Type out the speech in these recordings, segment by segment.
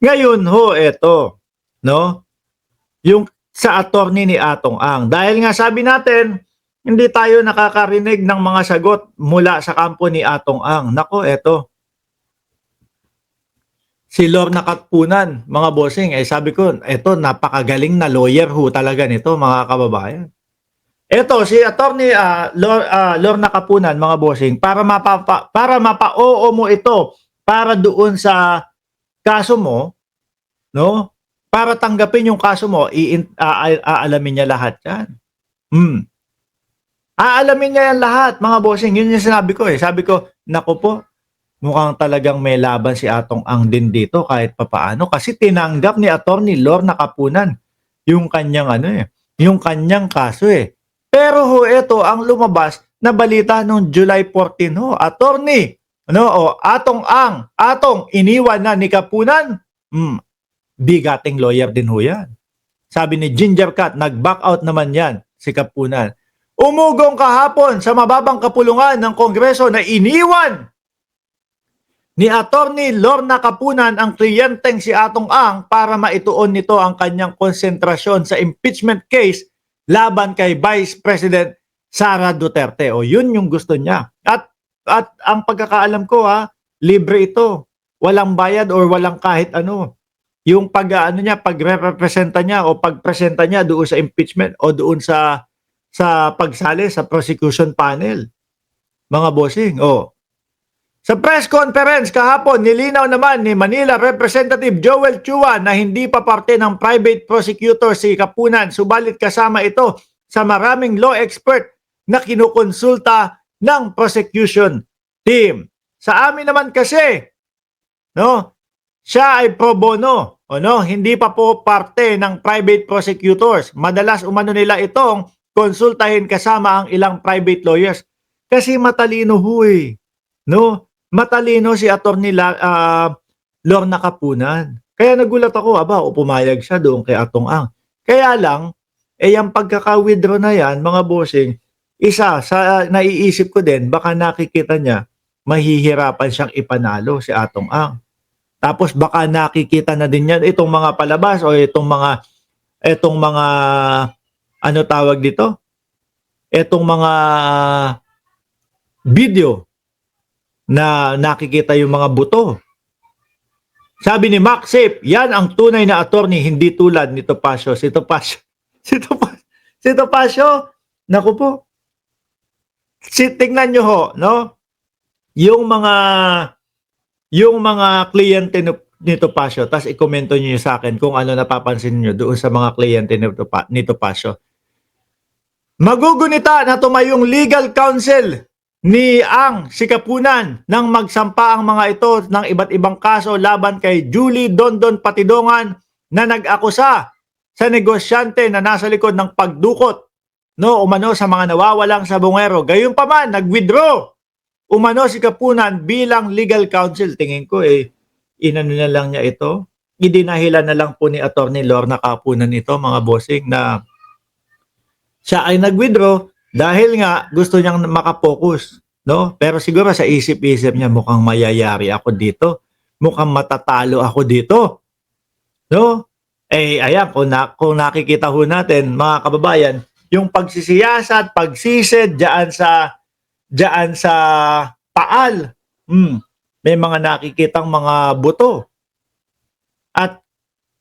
Ngayon ho, eto, no? Yung sa attorney ni Atong Ang. Dahil nga sabi natin, hindi tayo nakakarinig ng mga sagot mula sa kampo ni Atong Ang. Nako, eto. Si Lorna Katpunan, mga bossing, sabi ko, eto, napakagaling na lawyer ho talaga nito, mga kababayan. Eto, si attorney Lorna Kapunan, mga bossing, para mapa-oo mo ito para doon sa kaso mo, no? Para tanggapin yung kaso mo, aalamin niya lahat 'yan. Aalamin niya 'yan lahat, mga bossing. Yun yung sinabi ko eh. Sabi ko, "Nako po, mukhang talagang may laban si Atong Ang din dito kahit papaano kasi tinanggap ni Attorney Lorna Kapunan yung kanyang yung kanyang kaso eh." Pero ho, ito ang lumabas na balita nung July 14 ho. Attorney, Atong Ang, iniwan na ni Kapunan. Bigating lawyer din ho yan. Sabi ni Ginger Cat, nag-back out naman yan si Kapunan. Umugong kahapon sa mababang kapulungan ng Kongreso na iniwan ni Attorney Lorna Kapunan ang kliyenteng si Atong Ang para maituon nito ang kanyang konsentrasyon sa impeachment case laban kay Vice President Sara Duterte. O yun yung gusto niya. At ang pagkakaalam ko libre ito. Walang bayad or walang kahit ano. Yung pagrepresenta niya o pagpresenta niya doon sa impeachment o doon sa pagsali sa prosecution panel. Mga bossing, sa press conference kahapon, nilinaw naman ni Manila Representative Joel Chua na hindi pa parte ng private prosecutor si Kapunan, subalit kasama ito sa maraming law expert na kinukonsulta ng prosecution team. Sa amin naman kasi, siya ay pro bono, hindi pa po parte ng private prosecutors. Madalas umano nila itong konsultahin kasama ang ilang private lawyers. Kasi matalino ho eh. Matalino si Attorney Lorna Kapunan. Kaya nagulat ako, pumayag siya doon kay Atong Ang. Kaya lang, yung pagkaka-withdraw na yan, mga bossing, isa sa naiisip ko din, baka nakikita niya, mahihirapan siyang ipanalo si Atong Ang. Tapos baka nakikita na din yan itong mga palabas o itong mga ano tawag dito? Itong mga video na nakikita yung mga buto. Sabi ni Mac Safe, yan ang tunay na attorney, hindi tulad ni Topacio. Si Topacio, naku po. Tingnan nyo ho, yung mga kliyente ni Topacio, tapos i-komento nyo sa akin kung ano napapansin nyo doon sa mga kliyente ni Topacio. Magugunita na tumayong legal counsel ni Ang si Kapunan nang magsampa ang mga ito ng iba't ibang kaso laban kay Julie Dondon Patidongan na nag-akusa sa negosyante na nasa likod ng pagdukot umano sa mga nawawalang sabongero. Gayunpaman, nag-withdraw umano si Kapunan bilang legal counsel. Tingin ko inano na lang niya ito. Idinahilan na lang po ni Attorney Lorna Kapunan ito, mga bossing, na siya ay nag-withdraw dahil nga gusto niyang makapokus. Pero siguro sa isip-isip niya, mukhang mayayari ako dito. Mukhang matatalo ako dito. Ayan, kung nakikita ho natin, mga kababayan, yung pagsisiyasat, pagsisid dyan sa paal. May mga nakikitang mga buto. At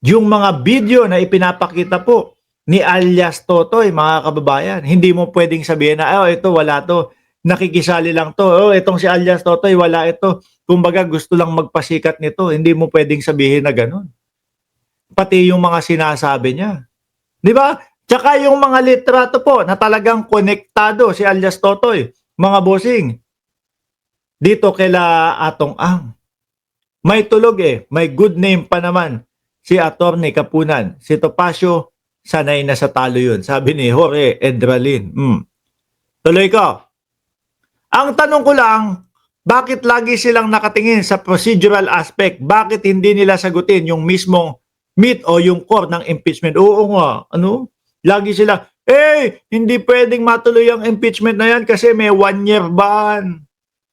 yung mga video na ipinapakita po ni alias Totoy, mga kababayan, hindi mo pwedeng sabihin na, ito wala to, nakikisali lang to, itong si alias Totoy, wala ito. Kumbaga gusto lang magpasikat nito, hindi mo pwedeng sabihin na ganun. Pati yung mga sinasabi niya. Di ba? Tsaka yung mga litrato po na talagang konektado si alias Totoy, mga bossing, dito kila Atong Ang. May tulog may good name pa naman si Attorney Kapunan. Si Topacio, sanay na sa talo yun. Sabi ni Jorge Edralin. Tuloy ko. Ang tanong ko lang, bakit lagi silang nakatingin sa procedural aspect? Bakit hindi nila sagutin yung mismong meat o yung core ng impeachment? Oo nga, lagi sila, hindi pwedeng matuloy ang impeachment na yan kasi may 1-year ban.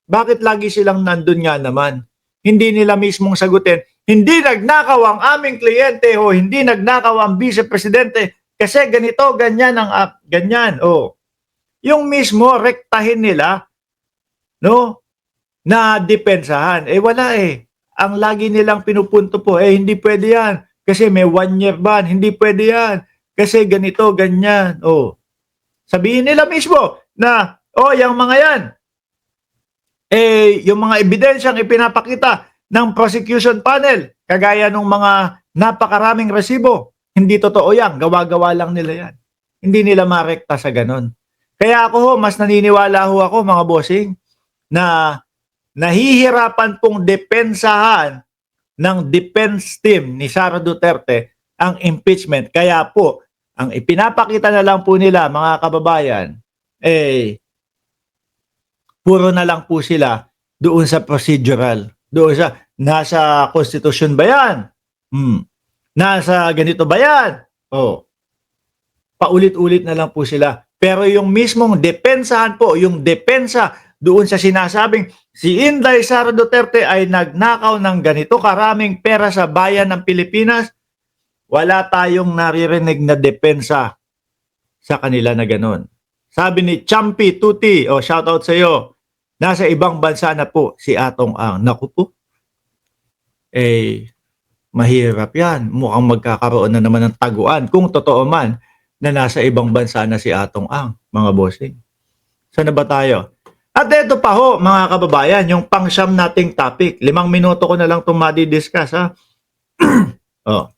Bakit lagi silang nandun nga naman? Hindi nila mismong sagutin Hindi nagnakaw ang aming kliyente o hindi nagnakaw ang vice presidente kasi ganito, ganyan ang ganyan. Oh. Yung mismo rektahin nila, no, na depensahan. Eh wala eh. Ang lagi nilang pinupunto po, eh hindi pwede yan. Kasi may 1 year ban, hindi pwede yan. Kasi ganito, ganyan. Oh. Sabihin nila mismo na, oh, yung mga yan, eh, yung mga ebidensyang ipinapakita ng prosecution panel, kagaya ng mga napakaraming resibo, hindi totoo yan. Gawa-gawa lang nila yan. Hindi nila marekta sa ganon. Kaya ako ho, mas naniniwala ho ako mga bossing, na nahihirapan pong depensahan ng defense team ni Sara Duterte ang impeachment. Kaya po, ang ipinapakita na lang po nila mga kababayan, eh, puro na lang po sila doon sa procedural. Doon sa, nasa konstitusyon ba yan? Nasa ganito ba yan? Oh, paulit-ulit na lang po sila. Pero yung mismong depensahan po, yung depensa doon sa sinasabing si Inday Sara Duterte ay nagnakaw ng ganito karaming pera sa bayan ng Pilipinas, wala tayong naririnig na depensa sa kanila na ganun. Sabi ni Champi Tuti, oh, shout out sa iyo, nasa ibang bansa na po si Atong Ang. Naku po, eh, mahirap yan. Mukhang magkakaroon na naman ng taguan kung totoo man na nasa ibang bansa na si Atong Ang, mga bossing. Saan na ba tayo? At ito pa ho, mga kababayan, yung pang-siyam nating topic. 5 minuto ko na lang itong madi-discuss, ha? Oh.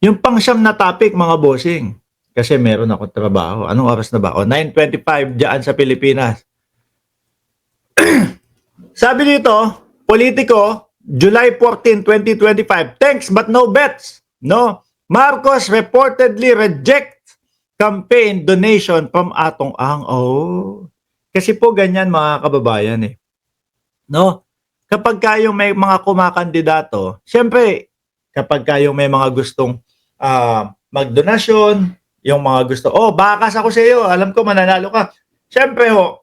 Yung pang-siyam na topic, mga bossing, kasi meron akong trabaho. Anong oras na ba? O, 9:25 dyan sa Pilipinas. Sabi dito, politiko, July 14, 2025, thanks but no bets. No? Marcos reportedly rejects campaign donation from Atong Ang. Oh. Kasi po ganyan mga kababayan eh. No? Kapag kayong may mga kumakandidato, siyempre, kapag kayong may mga gustong magdonasyon, yung mga gusto, oh, bakas ako sa iyo, alam ko mananalo ka. Siyempre ho,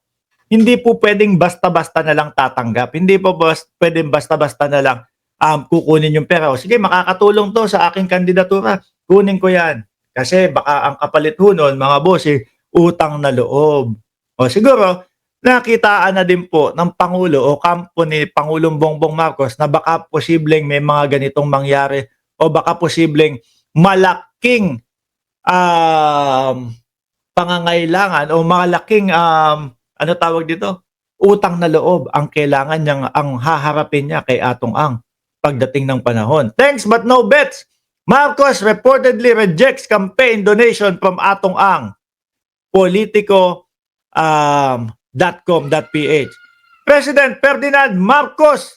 hindi po pwedeng basta-basta na lang tatanggap. Hindi po pwedeng basta-basta na lang kukunin yung pera. O sige, makakatulong to sa aking kandidatura. Kunin ko yan. Kasi baka ang kapalit ho nun, mga boss, utang na loob. O siguro, nakitaan na din po ng Pangulo o kampo ni Pangulong Bongbong Marcos na baka posibleng may mga ganitong mangyari o baka posibleng malaking pangangailangan o malaking ano tawag dito? Utang na loob ang kailangan niyang ang haharapin niya kay Atong Ang pagdating ng panahon. Thanks but no bets. Marcos reportedly rejects campaign donation from Atong Ang. Politico.com.ph. President Ferdinand Marcos